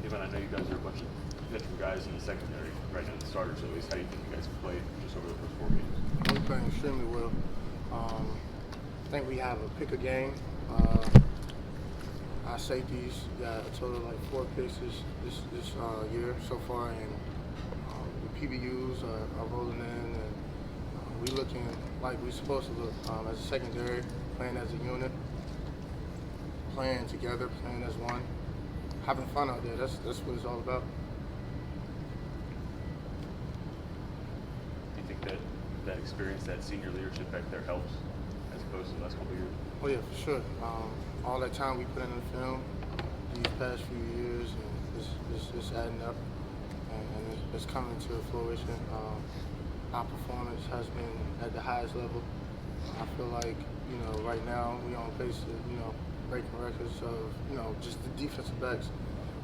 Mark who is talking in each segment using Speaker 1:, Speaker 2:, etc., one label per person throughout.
Speaker 1: Kevin, I know you guys are a bunch of veteran guys in the secondary right now, the starters at least. How do you think you guys have played just over the first 4 games?
Speaker 2: We're playing extremely well. I think we have a pick a game. Our safeties got a total of like 4 picks this year so far, and the PBUs are rolling in, and we looking like we're supposed to look as a secondary, playing as a unit, playing together, playing as one, having fun out there. That's what it's all about.
Speaker 1: Do you think that experience, that senior leadership back there helps as opposed to the last couple of years?
Speaker 2: Oh yeah, for sure. All that time we put in the film these past few years, and it's adding up, and it's coming to fruition. Our performance has been at the highest level. I feel like, right now we on pace to, breaking records of, just the defensive backs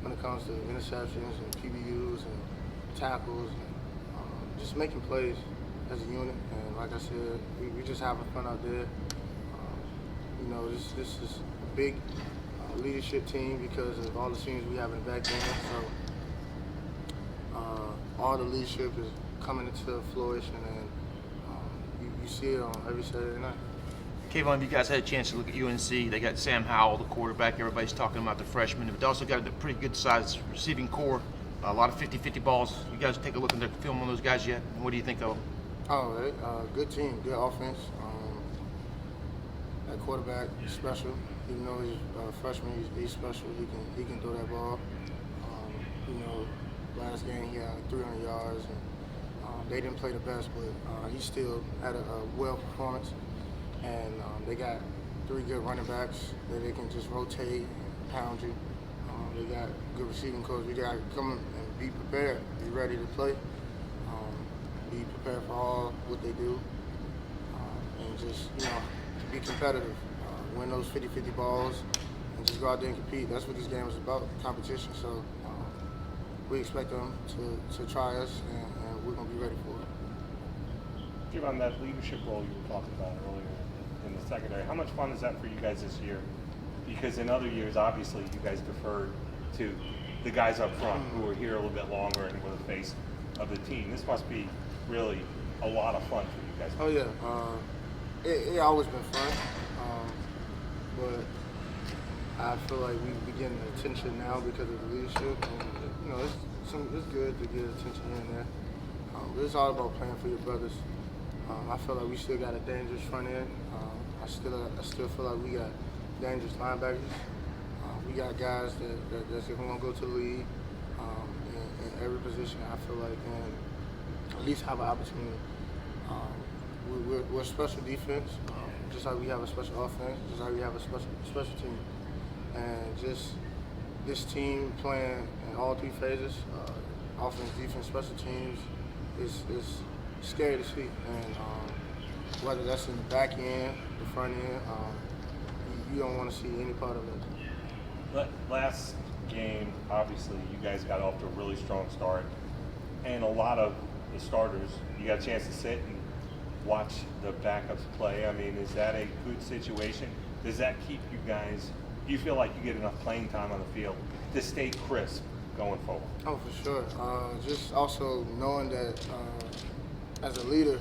Speaker 2: when it comes to interceptions and PBUs and tackles, and just making plays as a unit. And like I said, we just having fun out there. This is a big leadership team because of all the seniors we have in the back end. So all the leadership is coming into fruition, and you see it on every Saturday night.
Speaker 3: Kayvon, you guys had a chance to look at UNC. They got Sam Howell, the quarterback. Everybody's talking about the freshman. But they also got a pretty good-sized receiving core. A lot of 50-50 balls. You guys take a look at the film on those guys yet? What do you think of them?
Speaker 2: Oh, good team, good offense. That quarterback is special. Even though he's a freshman, he's special. He can throw that ball. Last game he had 300 yards, and they didn't play the best, but he still had a well performance. And they got 3 good running backs that they can just rotate and pound you. They got good receiving coach. We got to come and be prepared, be ready to play, be prepared for all what they do, and just be competitive, win those 50-50 balls, and just go out there and compete. That's what this game is about, competition. So we expect them to try us, and we're going to be ready for it.
Speaker 4: Give on that leadership role you were talking about earlier in the secondary. How much fun is that for you guys this year? Because in other years, obviously, you guys deferred to the guys up front who were here a little bit longer and were the face of the team. This must be really a lot of fun for you guys.
Speaker 2: Oh yeah, it always been fun, but I feel like we're getting attention now because of the leadership, and it's good to get attention here and there. But it's all about playing for your brothers. I feel like we still got a dangerous front end. I still feel like we got dangerous linebackers. We got guys that's going to go to the league in every position. I feel like, and at least have an opportunity. We're a special defense, just like we have a special offense, just like we have a special team, and just this team playing in all 3 phases, offense, defense, special teams, is scary to see. And whether that's in the back end, the front end, you don't want to see any part of it.
Speaker 4: Last game, obviously, you guys got off to a really strong start, and a lot of the starters, you got a chance to sit and watch the backups play. I mean, is that a good situation? Does that keep you guys, do you feel like you get enough playing time on the field to stay crisp going forward?
Speaker 2: Oh, for sure. Just also knowing that as a leader,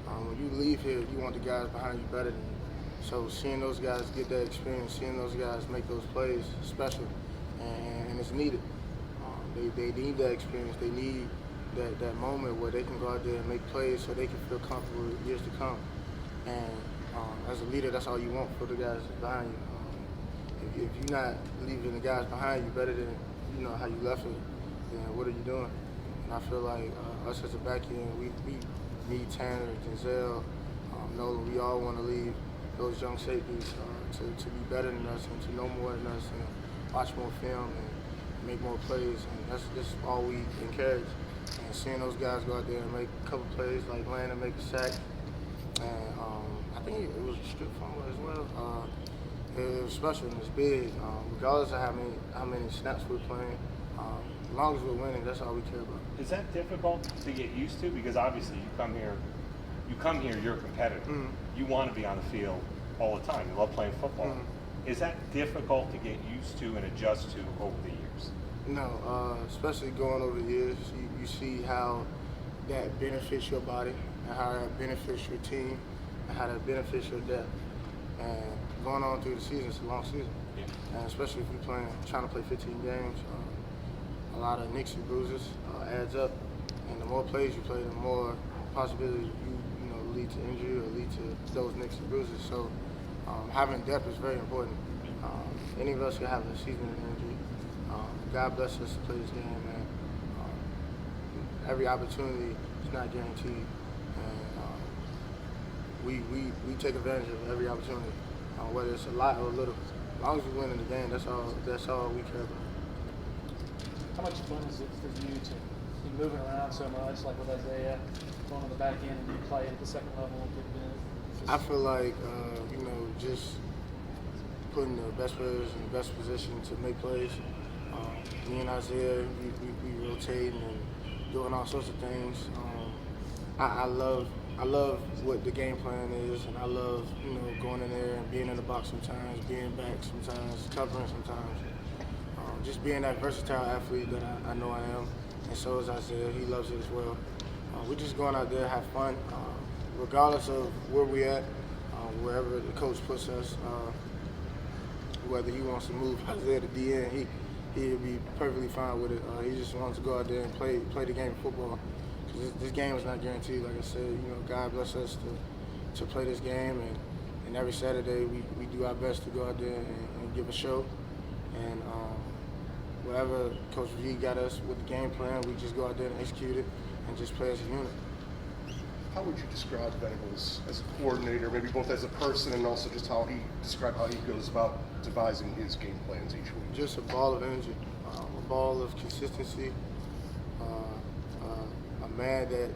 Speaker 2: when you leave here, you want the guys behind you better than you. So seeing those guys get that experience, seeing those guys make those plays, special, and it's needed. They need that experience. They need that moment where they can go out there and make plays so they can feel comfortable years to come. And as a leader, that's all you want for the guys behind you. If you're not leaving the guys behind you better than how you left it, then what are you doing? And I feel like us as a back end, we need Tanner, Denzel, Nolan. We all want to leave those young safeties to be better than us and to know more than us and watch more film and make more plays. And that's all we encourage. And seeing those guys go out there and make a couple plays, like Landon make a sack, and I think it was a strip fumble as well. It was special and it's big. Regardless of how many snaps we're playing, as long as we're winning, that's all we care about.
Speaker 4: Is that difficult to get used to? Because obviously you come here, you're a competitor.
Speaker 2: Mm-hmm.
Speaker 4: You want to be on the field all the time. You love playing football.
Speaker 2: Mm-hmm.
Speaker 4: Is that difficult to get used to and adjust to over the years?
Speaker 2: No, especially going over the years, you see how that benefits your body and how that benefits your team and how that benefits your depth. And going on through the season, it's a long season.
Speaker 1: Yeah.
Speaker 2: And especially if you're trying to play 15 games, a lot of nicks and bruises adds up. And the more plays you play, the more possibilities you know lead to injury or lead to those nicks and bruises. So having depth is very important. Any of us can have a season-ending injury. God bless us to play this game, man. Every opportunity is not guaranteed, and we take advantage of every opportunity, whether it's a lot or a little. As long as we win in the game, that's all we care about.
Speaker 5: How much fun is it for you to be moving around so much, like with Isaiah, going on the back end and you play at the second level and getting in?
Speaker 2: I feel like just putting the best players in the best position to make plays. Me and Isaiah, we rotating and doing all sorts of things. I love what the game plan is, and I love going in there and being in the box sometimes, being back sometimes, covering sometimes. Just being that versatile athlete that I know I am, and so is Isaiah. He loves it as well. We're just going out there, have fun, regardless of where we at, wherever the coach puts us. Whether he wants to move Isaiah to DN, he'll be perfectly fine with it. He just wants to go out there and play the game of football. This game is not guaranteed. Like I said, God bless us to play this game, and every Saturday we do our best to go out there and give a show. And whatever Coach V got us with the game plan, we just go out there and execute it and just play as a unit.
Speaker 6: How would you describe Venables as a coordinator, maybe both as a person and also just how he goes about devising his game plans each week?
Speaker 2: Just a ball of energy, a ball of consistency, a man that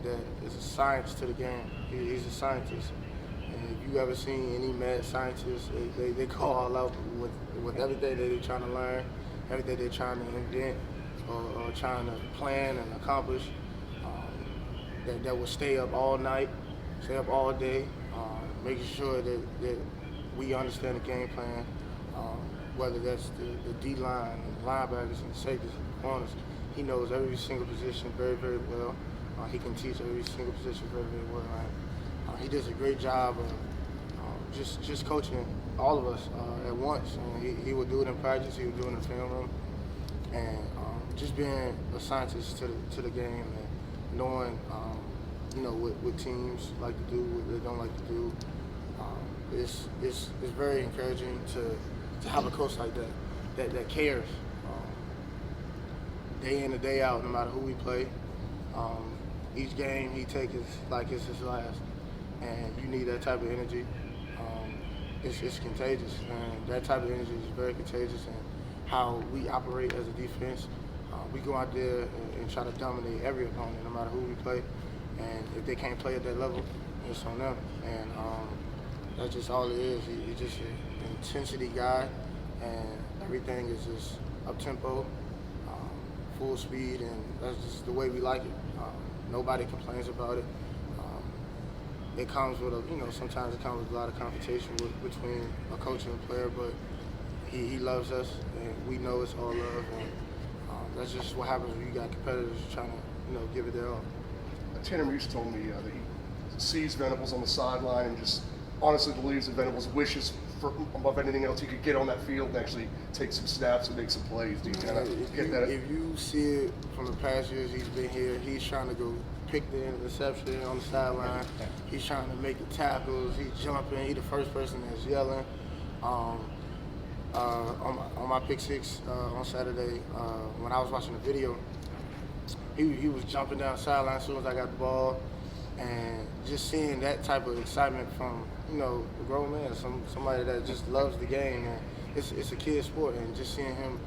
Speaker 2: is a science to the game. He's a scientist. And if you ever seen any mad scientists, they go all out with everything that they're trying to learn, everything they're trying to invent or trying to plan and accomplish. That will stay up all night, stay up all day, making sure that we understand the game plan, whether that's the D-line, and the linebackers, and the safeties, and the corners. He knows every single position very, very well. He can teach every single position very, very well. Right? He does a great job of just coaching all of us at once. And he would do it in practice, he would do it in the film room, and just being a scientist to the game and knowing what teams like to do, what they don't like to do. It's very encouraging to have a coach like that cares. Day in and day out, no matter who we play. Each game he takes is like it's his last, and you need that type of energy. It's contagious, and that type of energy is very contagious. And how we operate as a defense, we go out there and try to dominate every opponent, no matter who we play. And if they can't play at that level, it's on them. And that's just all it is. He's just an intensity guy, and everything is just up tempo, full speed, and that's just the way we like it. Nobody complains about it. It comes with sometimes it comes with a lot of confrontation between a coach and a player, but he loves us, and we know it's all love, and that's just what happens when you got competitors trying to give it their all.
Speaker 6: Tanner Muse told me that he sees Venables on the sideline and just honestly believes that Venables wishes for above anything else he could get on that field and actually take some snaps and make some plays. Do you kind of get that?
Speaker 2: If you see it from the past years he's been here, he's trying to go pick the interception on the sideline. He's trying to make the tackles. He's jumping. He's the first person that's yelling. On my pick six on Saturday, when I was watching the video, he was jumping down the sideline as soon as I got the ball, and just seeing that type of excitement from a grown man, somebody that just loves the game, and it's a kid sport, and just seeing him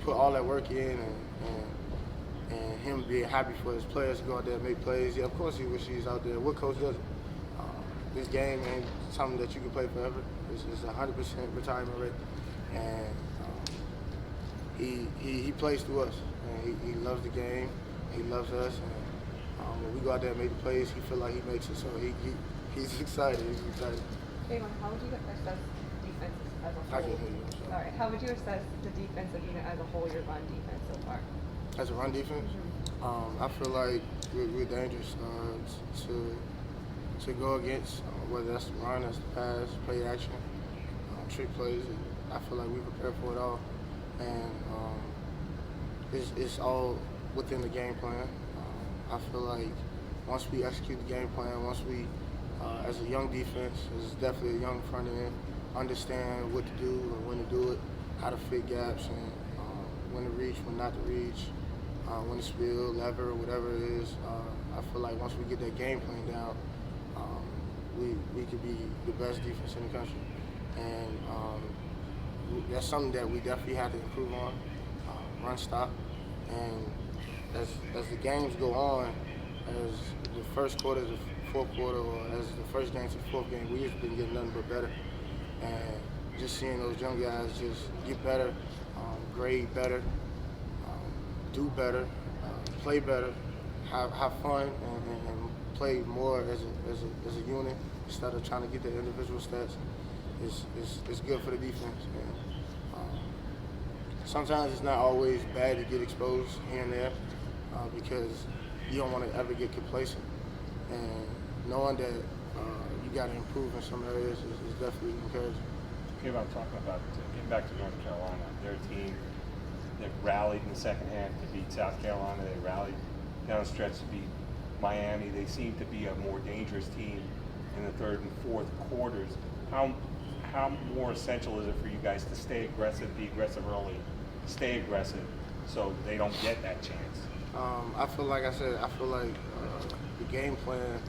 Speaker 2: put all that work in and him being happy for his players to go out there and make plays. Yeah, of course he wishes he's out there. What coach doesn't? This game ain't something that you can play forever. It's 100% retirement rate, and he plays through us, and he loves the game. He loves us, and when we go out there and make the plays, he feel like he makes it. So he's excited. He's excited.
Speaker 7: Jalen, how would you assess defenses as a
Speaker 2: I
Speaker 7: whole?
Speaker 2: can hear you. I'm sorry.
Speaker 7: Sorry, how would you assess the defensive unit as a whole, your run defense so far?
Speaker 2: As a run defense, I feel like we're dangerous to go against, whether that's the run, that's the pass, play action, trick plays. I feel like we prepare for it all, and it's all within the game plan. I feel like once we execute the game plan, once we, as a young defense, it's definitely a young front end, understand what to do and when to do it, how to fit gaps, and when to reach, when not to reach, when to spill, lever, whatever it is. I feel like once we get that game plan down, we could be the best defense in the country. And that's something that we definitely have to improve on, run stop. And as the games go on, as the first quarter to the fourth quarter, or as the first game to the fourth game, we've been getting nothing but better. And just seeing those young guys just get better, grade better, do better, play better, have fun, and play more as a unit instead of trying to get the individual stats. It's good for the defense. And, sometimes it's not always bad to get exposed here and there because you don't want to ever get complacent. And knowing that you got to improve in some areas is definitely encouraging.
Speaker 4: Okay, I'm talking about getting back to North Carolina. Their team, they rallied in the second half to beat South Carolina. They rallied down the stretch to beat Miami. They seem to be a more dangerous team in the third and fourth quarters. How more essential is it for you guys to stay aggressive, be aggressive early, stay aggressive, so they don't get that chance?
Speaker 2: I feel like I said, the game plan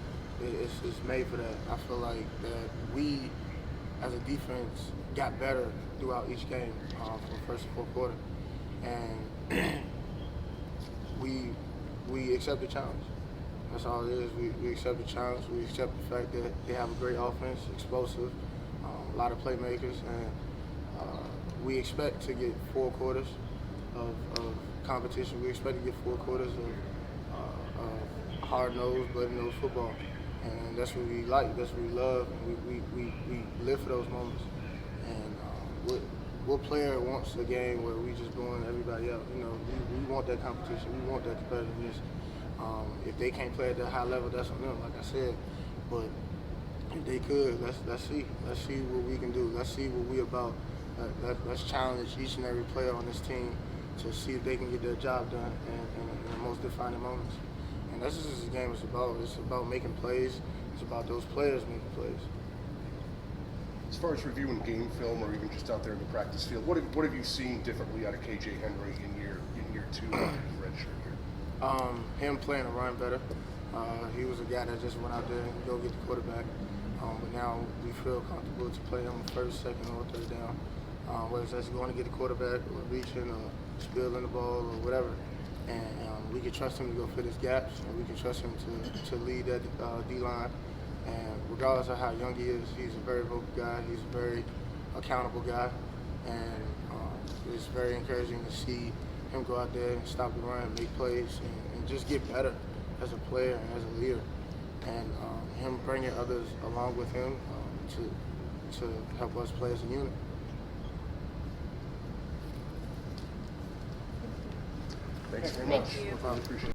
Speaker 2: is made for that. I feel like that we, as a defense, got better throughout each game from first to fourth quarter, and we accept the challenge. That's all it is. We accept the challenge. We accept the fact that they have a great offense, explosive, a lot of playmakers, and we expect to get 4 quarters of competition. We expect to get 4 quarters of hard-nosed, bloody-nosed football, and that's what we like. That's what we love, and we live for those moments. And what player wants a game where we just blowing everybody out? You know, we want that competition. We want that competitiveness. If they can't play at that high level, that's on them, like I said. But if they could, let's see. Let's see what we can do. Let's see what we about. Let's challenge each and every player on this team to see if they can get their job done in the most defining moments. And that's just what this game is about. It's about making plays. It's about those players making plays.
Speaker 6: As far as reviewing game film or even just out there in the practice field, what have you seen differently out of KJ Henry in year 2 of his redshirt year?
Speaker 2: Him playing the run better. He was a guy that just went out there and go get the quarterback. But now we feel comfortable to play him first, second, or third down. Whether that's going to get the quarterback or reaching or spilling the ball or whatever. And we can trust him to go fit his gaps, and we can trust him to lead that D-line. And regardless of how young he is, he's a very vocal guy. He's a very accountable guy. And it's very encouraging to see him go out there and stop the run, make plays, and just get better as a player and as a leader. And him bringing others along with him to help us play as a unit.
Speaker 6: Thanks very
Speaker 7: Thank
Speaker 6: much.
Speaker 7: you.
Speaker 6: No problem. Appreciate it.